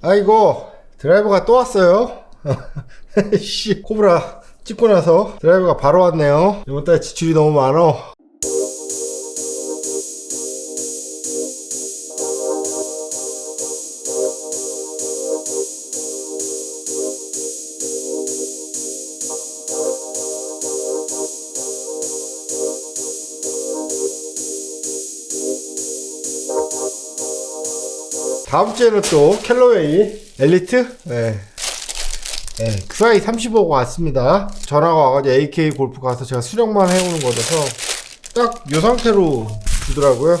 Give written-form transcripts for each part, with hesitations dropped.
아이고, 드라이버가 또 왔어요. 씨, 코브라 찍고 나서 드라이버가 바로 왔네요. 이번 달 지출이 너무 많어. 다음 주에는 또 캘러웨이 엘리트 QI35가 왔습니다. 전화가 와가지고 AK 골프 가서 제가 수령만 해오는 거라서 딱 이 상태로 주더라고요.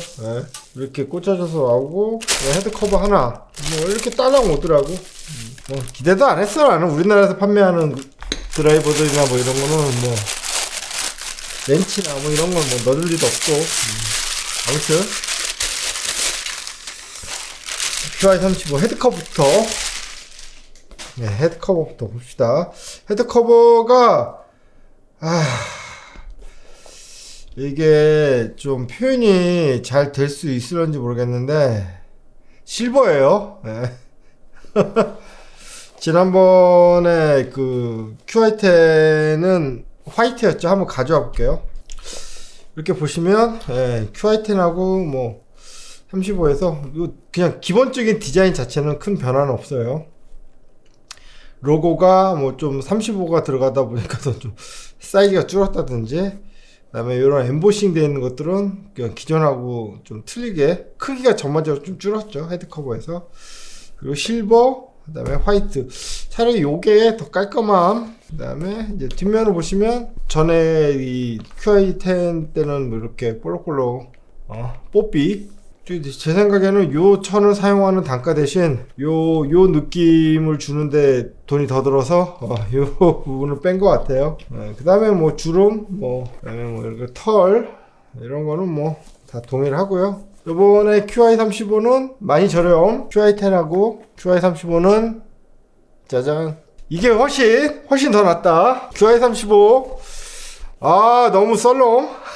이렇게 꽂혀져서 나오고 헤드 커버 하나 뭐 이렇게 딸랑 오더라고. 기대도 안 했어. 나는 우리나라에서 판매하는 드라이버들이나 뭐 이런 거는 뭐 렌치나 뭐 이런 건 뭐 넣을 리도 없고. 아무튼 QI35 헤드커버부터 헤드커버부터 봅시다. 헤드커버가 이게 좀 표현이 잘 될 수 있을런지 모르겠는데 실버예요. 지난번에 그 QI10은 화이트였죠. 한번 가져와 볼게요. 이렇게 보시면 QI10하고 뭐 35에서 그냥 기본적인 디자인 자체는 큰 변화는 없어요. 로고가 뭐 좀 35가 들어가다 보니까 좀 사이즈가 줄었다든지, 그 다음에 이런 엠보싱 되어 있는 것들은 그냥 기존하고 좀 틀리게 크기가 전반적으로 좀 줄었죠. 헤드커버에서. 그리고 실버, 그 다음에 화이트. 차라리 요게 더 깔끔함. 그 다음에 이제 뒷면을 보시면 전에 이 QI10 때는 뭐 이렇게 볼록볼록 뽀삐, 제 생각에는 요 천을 사용하는 단가 대신 요 느낌을 주는데 돈이 더 들어서 요 부분을 뺀 것 같아요. 그 다음에 뭐 주름, 그다음에 뭐 이렇게 털 이런 거는 뭐 다 동일하고요. 요번에 QI35는 많이 저렴. QI10하고 QI35는 짜잔, 이게 훨씬 더 낫다. QI35 너무 썰렁.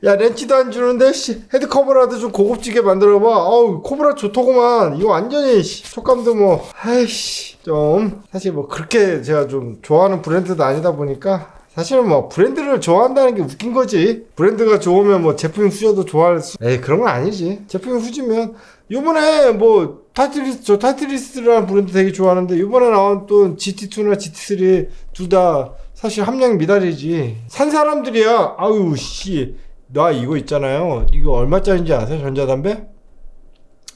야, 렌치도 안 주는데 헤드커버라도 좀 고급지게 만들어봐. 코브라 좋더구만. 이거 완전히 촉감도 뭐 좀 사실 뭐 그렇게 제가 좀 좋아하는 브랜드도 아니다 보니까 사실은 뭐 브랜드를 좋아한다는 게 웃긴 거지. 브랜드가 좋으면 뭐 제품이 후져도 좋아할 수 그런 건 아니지. 제품이 후지면 요번에 뭐 타이틀리스트라는 브랜드 되게 좋아하는데 요번에 나온 또 GT2나 GT3 둘 다 사실 함량 미달이지. 산 사람들이야 나 이거 있잖아요. 이거 얼마짜리인지 아세요? 전자담배?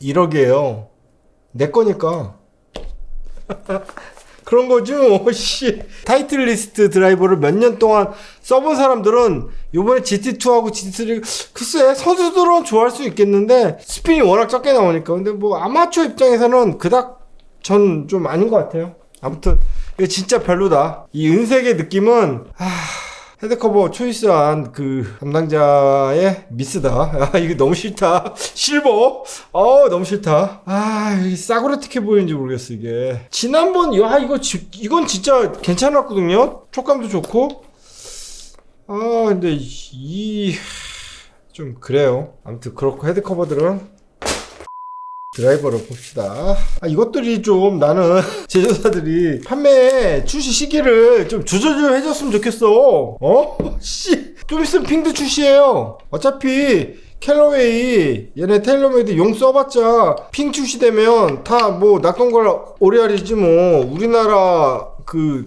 1억이에요. 내 거니까. 그런 거죠. 타이틀리스트 드라이버를 몇 년 동안 써본 사람들은 요번에 GT2하고 GT3 글쎄 선수들은 좋아할 수 있겠는데 스핀이 워낙 적게 나오니까. 근데 뭐 아마추어 입장에서는 그닥 전 좀 아닌 것 같아요. 아무튼 이거 진짜 별로다. 이 은색의 느낌은 헤드커버 초이스한 그 담당자의 미스다. 이거 너무 싫다. 실버. 너무 싫다. 이게 싸구려틱해 보이는지 모르겠어, 이게. 지난번, 이건 진짜 괜찮았거든요? 촉감도 좋고. 근데, 좀 그래요. 아무튼 그렇고, 헤드커버들은 드라이버를 봅시다. 이것들이 좀 나는 제조사들이 판매 출시 시기를 좀 조절 좀 해줬으면 좋겠어. 좀 있으면 핑도 출시해요. 어차피 캘러웨이 얘네 테일러메이드 용 써봤자 핑 출시되면 다 뭐 낙동걸 오리알이지 뭐. 우리나라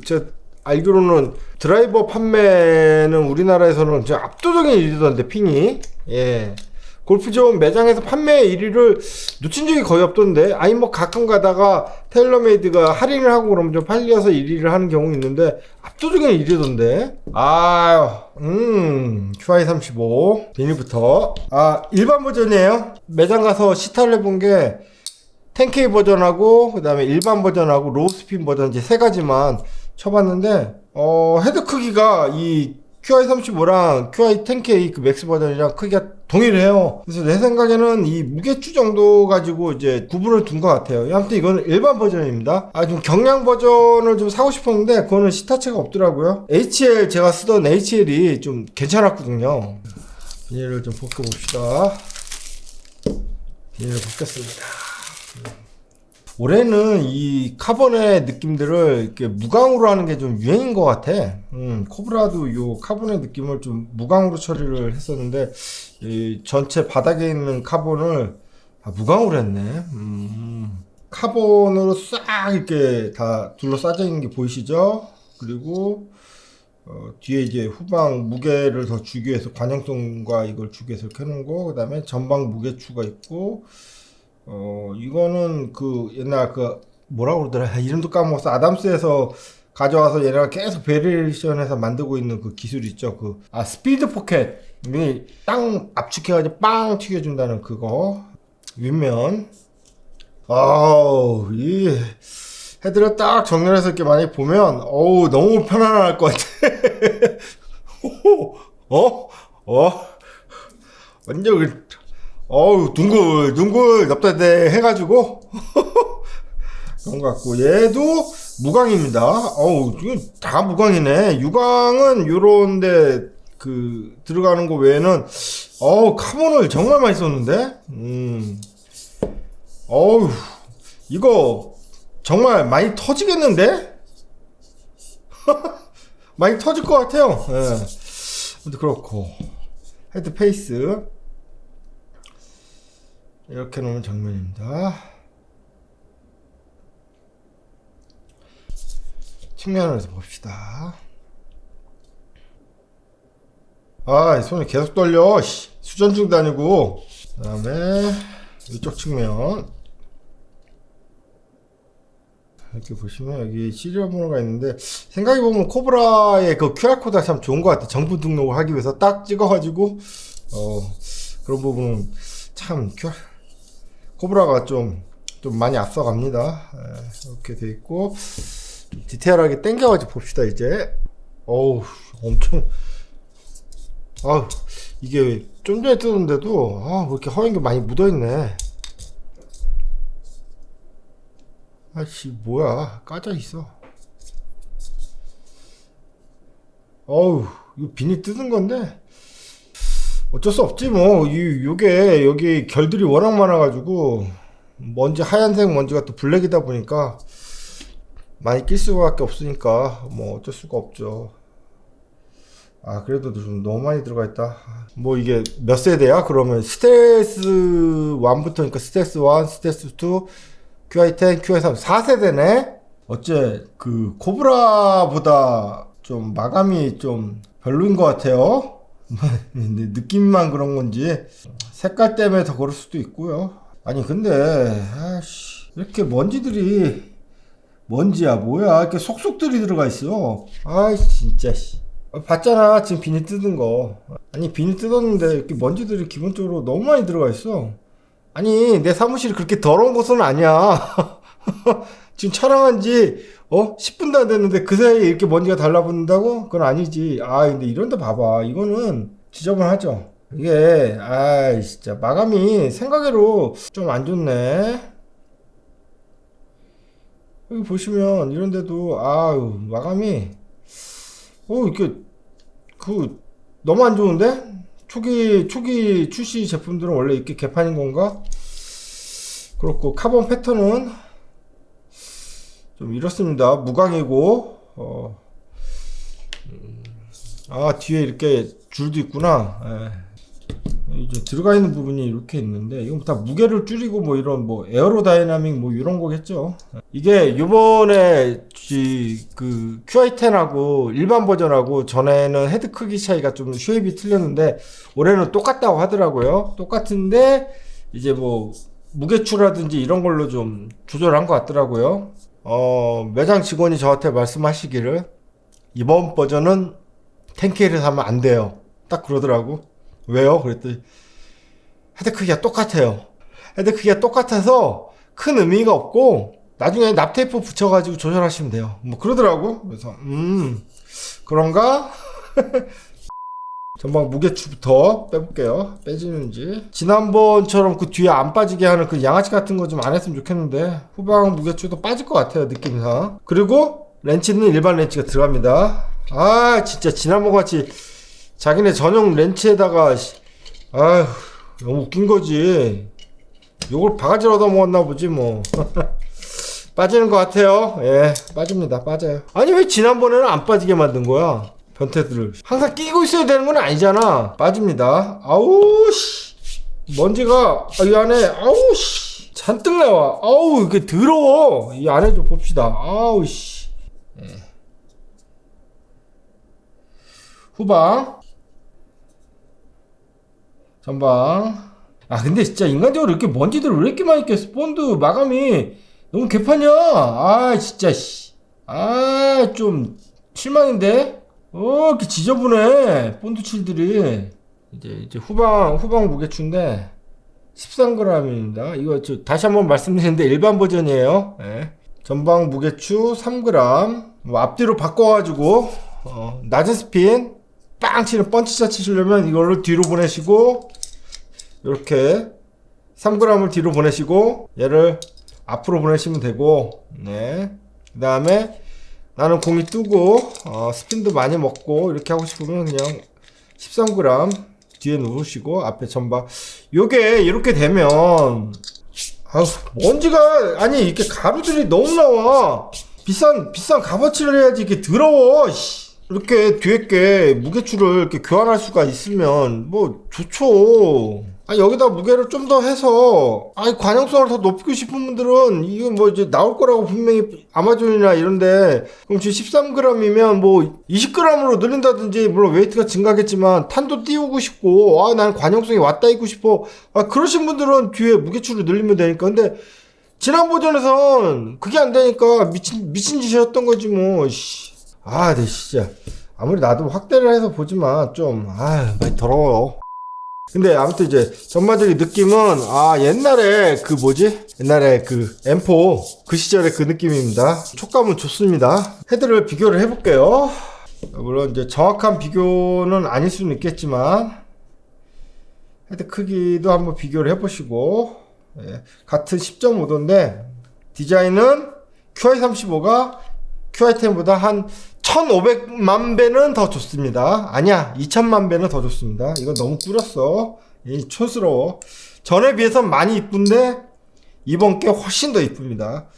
제가 알기로는 드라이버 판매는 우리나라에서는 진짜 압도적인 일이던데, 핑이. 골프존 매장에서 판매 1위를 놓친 적이 거의 없던데. 뭐 가끔 가다가 테일러메이드가 할인을 하고 그러면 좀 팔려서 1위를 하는 경우 있는데 압도적인 1위던데. QI35 비닐부터 일반 버전이에요. 매장 가서 시타를 해본 게 10K 버전하고 그 다음에 일반 버전하고 로우 스핀 버전 이제 세 가지만 쳐봤는데 헤드 크기가 이 QI35랑 QI10K 그 맥스 버전이랑 크기가 동일해요. 그래서 내 생각에는 이 무게추 정도 가지고 이제 구분을 둔 것 같아요. 아무튼 이거는 일반 버전입니다. 좀 경량 버전을 좀 사고 싶었는데 그거는 시타체가 없더라고요. HL 제가 쓰던 HL이 좀 괜찮았거든요. 비닐을 좀 벗겨봅시다. 비닐을 벗겼습니다. 올해는 이 카본의 느낌들을 이렇게 무광으로 하는 게 좀 유행인 것 같아. 코브라도 요 카본의 느낌을 좀 무광으로 처리를 했었는데, 이 전체 바닥에 있는 카본을 무광으로 했네. 카본으로 싹 이렇게 다 둘러싸져 있는 게 보이시죠? 그리고 뒤에 이제 후방 무게를 더 주기 위해서 관형성과 이걸 주기 위해서 이렇게 해놓은 거, 그 다음에 전방 무게추가 있고, 이거는 그 옛날 그 뭐라고 그러더라, 이름도 까먹었어. 아담스에서 가져와서 얘네가 계속 베리에이션해서 만들고 있는 그 기술 있죠. 스피드 포켓. 이게 땅 압축해가지고 빵 튀겨준다는 그거. 윗면. 이 헤드를 딱 정렬해서 이렇게 많이 보면, 너무 편안할 것 같아. 완전, 둥글 납다대 해가지고, 그런 것 같고, 얘도 무광입니다. 이건 다 무광이네. 유광은 요런데, 들어가는 거 외에는, 카본을 정말 많이 썼는데? 이거, 정말 많이 터지겠는데? 많이 터질 것 같아요. 예. 그렇고, 헤드 페이스. 이렇게 놓으면 정면입니다. 측면에서 봅시다. 손이 계속 떨려. 수전 중도 아니고. 그 다음에 이쪽 측면. 이렇게 보시면 여기 시리얼 번호가 있는데, 생각해보면 코브라의 그 QR코드가 참 좋은 것 같아요. 정부 등록을 하기 위해서 딱 찍어가지고, 그런 부분은 참 코브라가 좀 많이 앞서갑니다. 이렇게 돼 있고, 좀 디테일하게 당겨가지고 봅시다. 이제 엄청 이게 좀 전에 뜯었는데도 왜 이렇게 허연 게 많이 묻어있네. 뭐야, 까져 있어. 이거 비닐 뜯은 건데 어쩔 수 없지 뭐. 요게 여기 결들이 워낙 많아가지고 먼지, 하얀색 먼지가 또 블랙이다 보니까 많이 낄 수밖에 없으니까 뭐 어쩔 수가 없죠. 그래도 좀 너무 많이 들어가 있다. 뭐 이게 몇 세대야? 그러면 스텔스 1부터니까 스텔스 1, 스텔스 2, QI10, QI3 4세대네? 어째 코브라보다 좀 마감이 좀 별로인 것 같아요. 느낌만 그런 건지 색깔 때문에 더 그럴 수도 있고요. 근데 이렇게 먼지야 뭐야, 이렇게 속속들이 들어가 있어. 진짜 봤잖아, 지금 비닐 뜯은 거. 비닐 뜯었는데 이렇게 먼지들이 기본적으로 너무 많이 들어가 있어. 내 사무실이 그렇게 더러운 곳은 아니야. 지금 촬영한 지 10분도 안 됐는데 그 사이에 이렇게 먼지가 달라붙는다고? 그건 아니지. 근데 이런데 봐봐, 이거는 지저분하죠. 이게 진짜 마감이 생각외로 좀 안 좋네. 여기 보시면 이런데도 마감이 이렇게 너무 안 좋은데? 초기 출시 제품들은 원래 이렇게 개판인 건가? 그렇고 카본 패턴은 좀 이렇습니다. 무광이고 뒤에 이렇게 줄도 있구나. 이제 들어가 있는 부분이 이렇게 있는데, 이건 다 무게를 줄이고 뭐 이런 뭐 에어로다이나믹 뭐 이런 거겠죠. 이게 요번에 그 QI10하고 일반 버전하고 전에는 헤드 크기 차이가 좀 쉐입이 틀렸는데 올해는 똑같다고 하더라고요. 똑같은데 이제 뭐 무게추라든지 이런 걸로 좀 조절한 것 같더라고요. 매장 직원이 저한테 말씀하시기를 이번 버전은 10K를 사면 안 돼요. 딱 그러더라고. 왜요? 그랬더니 헤드 크기가 똑같아요. 헤드 크기가 똑같아서 큰 의미가 없고 나중에 납테이프 붙여가지고 조절하시면 돼요. 뭐 그러더라고. 그래서 그런가? 전방 무게추부터 빼볼게요. 빼지는지. 지난번처럼 그 뒤에 안 빠지게 하는 그 양아치 같은 거 좀 안 했으면 좋겠는데 후방 무게추도 빠질 것 같아요, 느낌상. 그리고 렌치는 일반 렌치가 들어갑니다. 진짜 지난번 같이 자기네 전용 렌치에다가 너무 웃긴 거지. 요걸 바가지로 얻어 먹었나 보지 뭐. 빠지는 것 같아요. 예, 빠집니다. 빠져요. 아니 왜 지난번에는 안 빠지게 만든 거야? 변태들을 항상 끼고 있어야 되는 건 아니잖아. 빠집니다. 아우 씨, 먼지가 이 안에 아우 씨 잔뜩 나와. 아우 이게 더러워. 이 안에 좀 봅시다. 아우 씨. 예. 후방, 전방. 아 근데 진짜 인간적으로 이렇게 먼지들 왜 이렇게 많이 꼈어? 본드 마감이 너무 개판이야. 아 진짜 씨. 아 좀 실망인데. 이렇게 지저분해 본드 칠들이. 이제 후방 무게추인데 13g입니다. 이거 다시 한번 말씀드리는데 일반 버전이에요. 예. 전방 무게추 3g. 뭐 앞뒤로 바꿔가지고 낮은 스핀 빵 치는 펀치샷 치시려면 이걸로 뒤로 보내시고, 이렇게 3g을 뒤로 보내시고 얘를 앞으로 보내시면 되고, 네. 그 다음에 나는 공이 뜨고 스핀도 많이 먹고 이렇게 하고 싶으면 그냥 13g 뒤에 누르시고 앞에 전방. 요게 이렇게 되면 먼지가 아니 이렇게 가루들이 너무 나와. 비싼 값어치를 해야지. 이게 더러워. 이렇게 뒤에 게 무게추를 이렇게 교환할 수가 있으면 뭐 좋죠. 여기다 무게를 좀 더 해서 관용성을 더 높이고 싶은 분들은 이건 뭐 이제 나올 거라고 분명히 아마존이나 이런데, 그럼 지금 13g이면 뭐 20g으로 늘린다든지, 물론 웨이트가 증가하겠지만 탄도 띄우고 싶고 나는 관용성이 왔다 있고 싶어, 그러신 분들은 뒤에 무게추를 늘리면 되니까. 근데 지난 버전에선 그게 안 되니까 미친 짓이었던 거지 뭐. 네 진짜 아무리 나도 확대를 해서 보지만 좀 많이 더러워요. 근데 아무튼 이제 전반적인 느낌은 옛날에 그 M4 그 시절의 그 느낌입니다. 촉감은 좋습니다. 헤드를 비교를 해볼게요. 물론 이제 정확한 비교는 아닐 수는 있겠지만 헤드 크기도 한번 비교를 해보시고, 같은 10.5도인데 디자인은 QI35가 QI10보다 한 1500만 배는 더 좋습니다. 아니야, 2000만 배는 더 좋습니다. 이건 너무 꾸렸어. 촌스러워. 전에 비해선 많이 이쁜데 이번 게 훨씬 더 이쁩니다.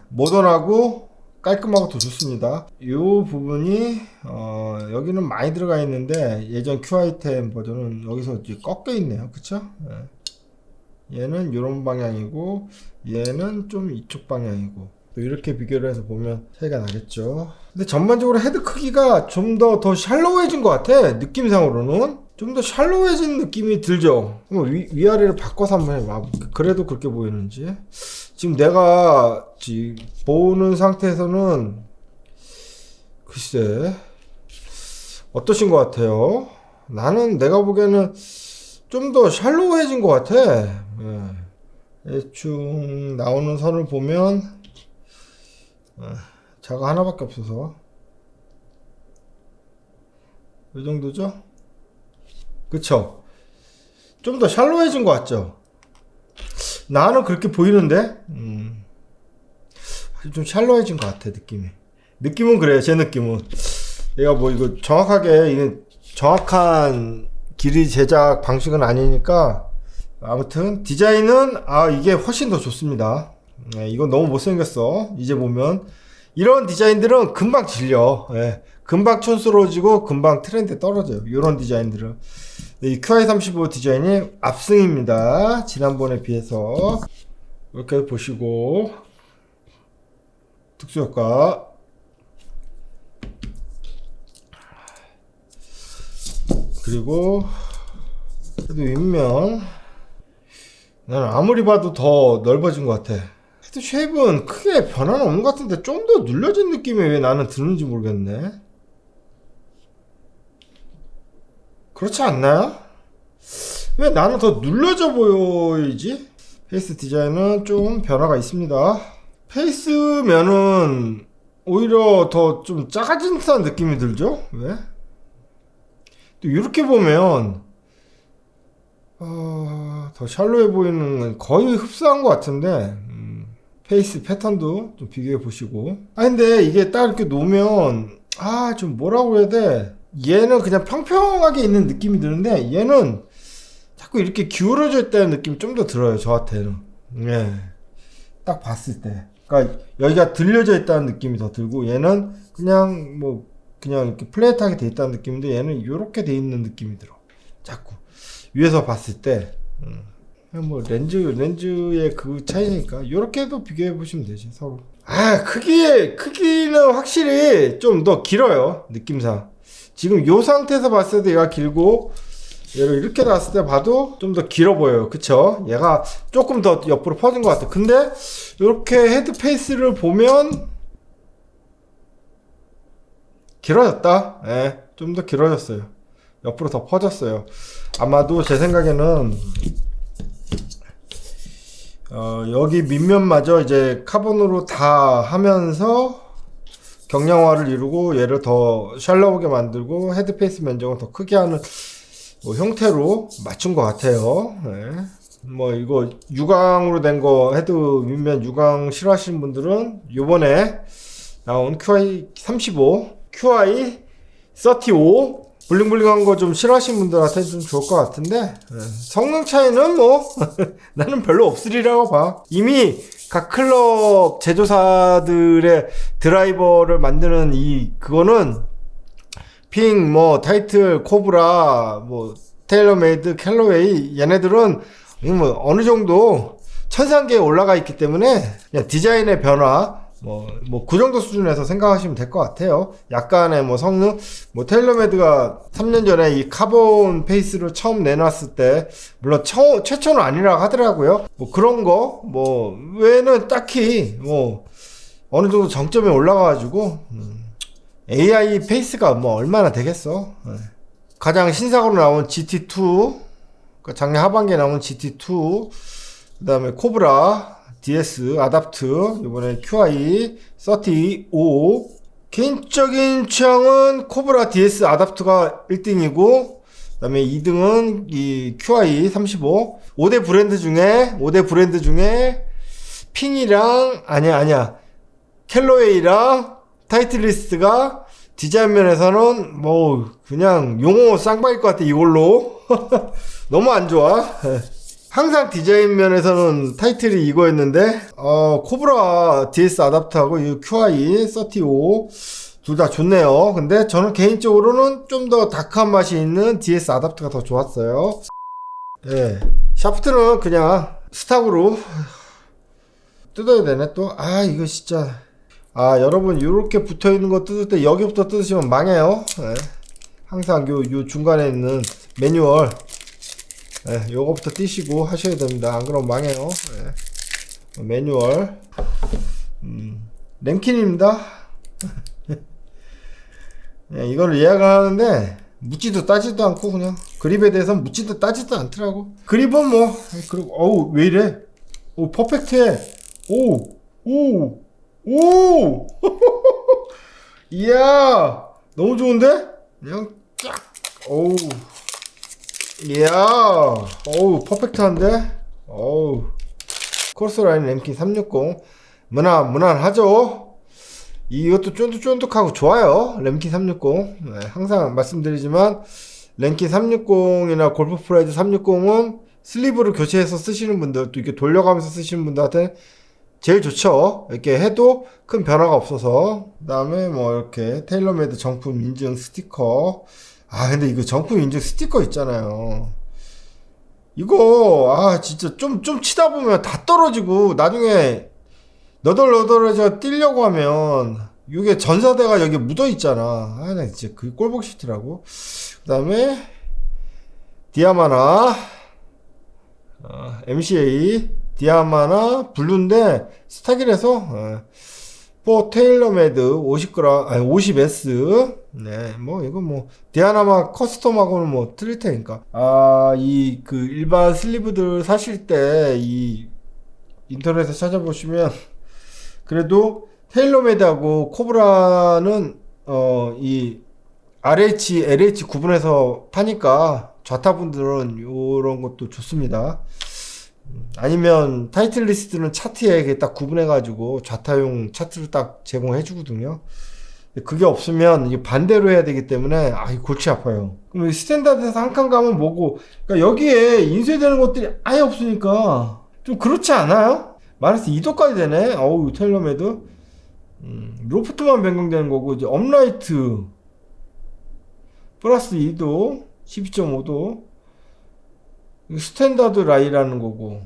모던하고 깔끔하고 더 좋습니다. 이 부분이 여기는 많이 들어가 있는데 예전 QI10 버전은 여기서 이제 꺾여 있네요. 그쵸? 얘는 이런 방향이고 얘는 좀 이쪽 방향이고, 이렇게 비교를 해서 보면 차이가 나겠죠. 근데 전반적으로 헤드 크기가 좀 더 샬로우해진 것 같아. 느낌상으로는 좀 더 샬로우해진 느낌이 들죠. 위아래를 바꿔서 한번 해봐. 그래도 그렇게 보이는지. 지금 내가 보는 상태에서는 글쎄 어떠신 것 같아요? 나는 내가 보기에는 좀 더 샬로우해진 것 같아. 대충 나오는 선을 보면 자가 하나밖에 없어서 이 정도죠? 그쵸? 좀 더 샬로해진 것 같죠? 나는 그렇게 보이는데 좀 샬로해진 것 같아. 느낌은 그래요. 제 느낌은. 내가 뭐 이거 정확한 길이 제작 방식은 아니니까. 아무튼 디자인은 이게 훨씬 더 좋습니다. 이건 너무 못생겼어. 이제 보면 이런 디자인들은 금방 질려. 금방 촌스러워지고 금방 트렌드에 떨어져요. 이런 디자인들은. 이 QI35 디자인이 압승입니다. 지난번에 비해서. 이렇게 보시고 특수효과, 그리고 그래도 윗면 나는 아무리 봐도 더 넓어진 것 같아. 헤드 쉐입은 크게 변화는 없는 것 같은데 좀 더 눌려진 느낌이 왜 나는 드는지 모르겠네. 그렇지 않나요? 왜 나는 더 눌려져 보이지? 페이스 디자인은 좀 변화가 있습니다. 페이스면은 오히려 더 좀 작아진 듯한 느낌이 들죠? 왜? 또 이렇게 보면 더 샬로해 보이는 건 거의 흡사한 것 같은데, 페이스 패턴도 좀 비교해 보시고. 근데 이게 딱 이렇게 놓으면 좀 뭐라고 해야 돼? 얘는 그냥 평평하게 있는 느낌이 드는데 얘는 자꾸 이렇게 기울어져 있다는 느낌이 좀 더 들어요. 저한테는. 딱 봤을 때. 그러니까 여기가 들려져 있다는 느낌이 더 들고, 얘는 그냥 뭐 그냥 이렇게 플랫하게 돼 있다는 느낌인데, 얘는 이렇게 돼 있는 느낌이 들어. 자꾸 위에서 봤을 때. 뭐 렌즈의 그 차이니까 이렇게도 비교해 보시면 되지 서로. 크기는 확실히 좀 더 길어요, 느낌상. 지금 요 상태에서 봤을 때 얘가 길고, 얘를 이렇게 놨을 때 봐도 좀 더 길어 보여요. 그쵸? 얘가 조금 더 옆으로 퍼진 것 같아. 근데 이렇게 헤드 페이스를 보면 길어졌다. 예, 좀 더 길어졌어요. 옆으로 더 퍼졌어요. 아마도 제 생각에는 여기 밑면마저 이제 카본으로 다 하면서 경량화를 이루고, 얘를 더 샬로우게 만들고 헤드 페이스 면적을 더 크게 하는 뭐 형태로 맞춘 것 같아요. 네. 뭐 이거 유광으로 된 거, 헤드 밑면 유광 싫어하시는 분들은 요번에 나온 QI35, QI35 블링블링한 거 좀 싫어하시는 분들한테 좀 좋을 것 같은데, 성능 차이는 뭐 나는 별로 없으리라고 봐. 이미 각 클럽 제조사들의 드라이버를 만드는 그거는 핑, 뭐 타이틀, 코브라, 뭐 테일러메이드, 캘러웨이, 얘네들은 뭐 어느 정도 천상계에 올라가 있기 때문에 그냥 디자인의 변화, 뭐 그 정도 수준에서 생각하시면 될 것 같아요. 약간의 뭐 성능, 뭐 테일러메이드가 3년 전에 이 카본 페이스를 처음 내놨을 때, 물론 최초는 아니라고 하더라고요. 뭐 그런 거 뭐 외에는 딱히 뭐 어느 정도 정점에 올라가가지고 AI 페이스가 뭐 얼마나 되겠어. 가장 신상으로 나온 GT2, 작년 하반기에 나온 GT2, 그 다음에 코브라 DS 아답트, 이번에 QI35. 개인적인 취향은 코브라 DS 아답트가 1등이고, 그 다음에 2등은 이 QI35. 5대 브랜드 중에 핑이랑 아니야 캘로웨이랑 타이틀리스트가 디자인 면에서는 뭐 그냥 용어 쌍방일 것 같아. 이걸로 너무 안 좋아. 항상 디자인 면에서는 타이틀이 이거였는데, 코브라 DS 아답터하고 이 QI35 둘 다 좋네요. 근데 저는 개인적으로는 좀 더 다크한 맛이 있는 DS 아답터가 더 좋았어요. 예, 샤프트는 그냥 스탁으로 뜯어야 되네 또. 이거 진짜. 여러분, 요렇게 붙어 있는 거 뜯을 때 여기부터 뜯으시면 망해요. 예. 항상 요 중간에 있는 매뉴얼, 요거부터 띄시고 하셔야 됩니다. 안 그러면 망해요. 매뉴얼. 램킨입니다. 이거를 예약을 하는데 묻지도 따지도 않고 그냥 그립에 대해서 묻지도 따지도 않더라고. 그립은 뭐, 그리고 왜 이래? 퍼펙트해. 이야, 너무 좋은데? 그냥 쫙. 이야, 퍼펙트한데? 코러스라인 램킨 360 무난하죠? 이것도 쫀득쫀득하고 좋아요. 램킨 360. 항상 말씀드리지만 램킨 360이나 골프 프라이드 360은 슬리브를 교체해서 쓰시는 분들, 또 이렇게 돌려가면서 쓰시는 분들한테 제일 좋죠. 이렇게 해도 큰 변화가 없어서. 그 다음에 뭐 이렇게 테일러메이드 정품 인증 스티커. 근데 이거 정품 인증 스티커 있잖아요. 이거 진짜 좀 치다 보면 다 떨어지고 나중에 너덜너덜해져 띄려고 하면 이게 전사대가 여기 묻어 있잖아. 나 진짜 그게 꼴보기 싫더라고. 그 다음에 디아마나 MCA 디아마나 블루인데 스타길에서 테일러메이드 50g, 50S. 뭐 이거 뭐 디아나마 커스텀하고는 뭐 틀릴 테니까. 이 그 일반 슬리브들 사실 때 이 인터넷에 찾아보시면 그래도 테일러메이드하고 코브라는 이 RH, LH 구분해서 파니까 좌타분들은 요런 것도 좋습니다. 아니면 타이틀리스트는 차트에 이렇게 딱 구분해가지고 좌타용 차트를 딱 제공해 주거든요. 그게 없으면 이게 반대로 해야 되기 때문에 골치 아파요. 그럼 스탠다드에서 한 칸 가면 뭐고, 그러니까 여기에 인쇄되는 것들이 아예 없으니까 좀 그렇지 않아요? 마이너스 2도까지 되네. 어우, 텔러메드. 로프트만 변경되는 거고, 이제 업라이트 플러스 2도 12.5도 스탠다드 라이라는 거고.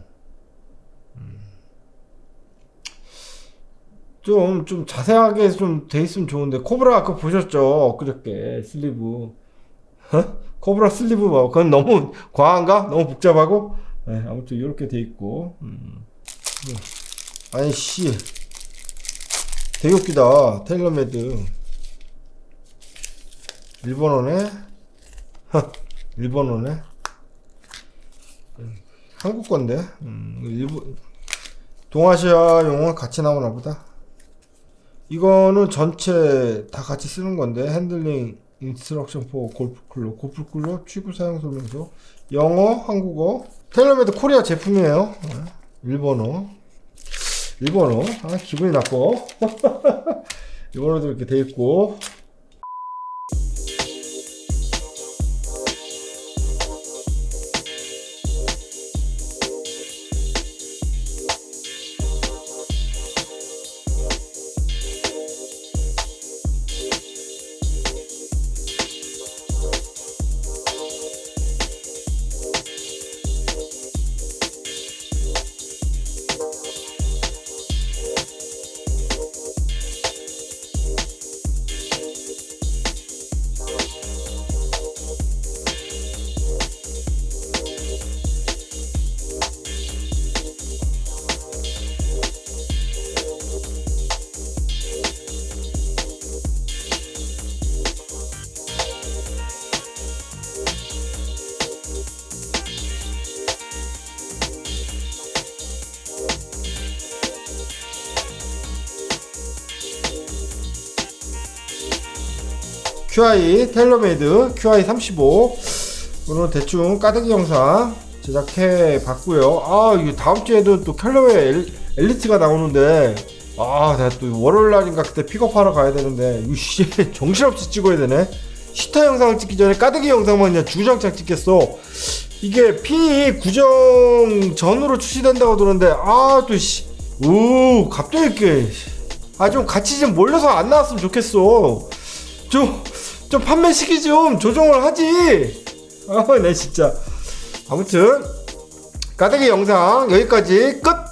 좀 자세하게 좀 돼 있으면 좋은데. 코브라 아까 보셨죠? 엊그저께 슬리브. 코브라 슬리브 봐. 그건 너무 과한가? 너무 복잡하고? 네, 아무튼 이렇게 돼 있고. 아니 씨, 되게 웃기다. 테일러메드 일본어네. 일본어네. 한국 건데. 일본 동아시아 용어 같이 나오나 보다. 이거는 전체 다 같이 쓰는 건데. 핸들링 인스트럭션 포 골프 클럽 취구 사용 설명서. 영어, 한국어. 테일러메드 코리아 제품이에요. 일본어. 아, 기분이 나빠. 일본어도 이렇게 돼 있고. QI 텔러메이드 QI35 오늘 대충 까드기 영상 제작해 봤고요. 아, 이거 다음 주에도 또 캘러웨이 엘리트가 나오는데, 아, 내가 또 월요일 날인가 그때 픽업하러 가야 되는데, 이씨 정신없이 찍어야 되네. 시타 영상을 찍기 전에 까드기 영상만 그냥 주구장창 찍겠어. 이게 핀이 구정 전으로 출시된다고 들었는데, 아, 또 씨, 오, 갑자기 이렇게, 아, 좀 같이 좀 몰려서 안 나왔으면 좋겠어. 좀 판매 시기 좀 조정을 하지. 아, 네 진짜. 아무튼 까대기 영상 여기까지 끝.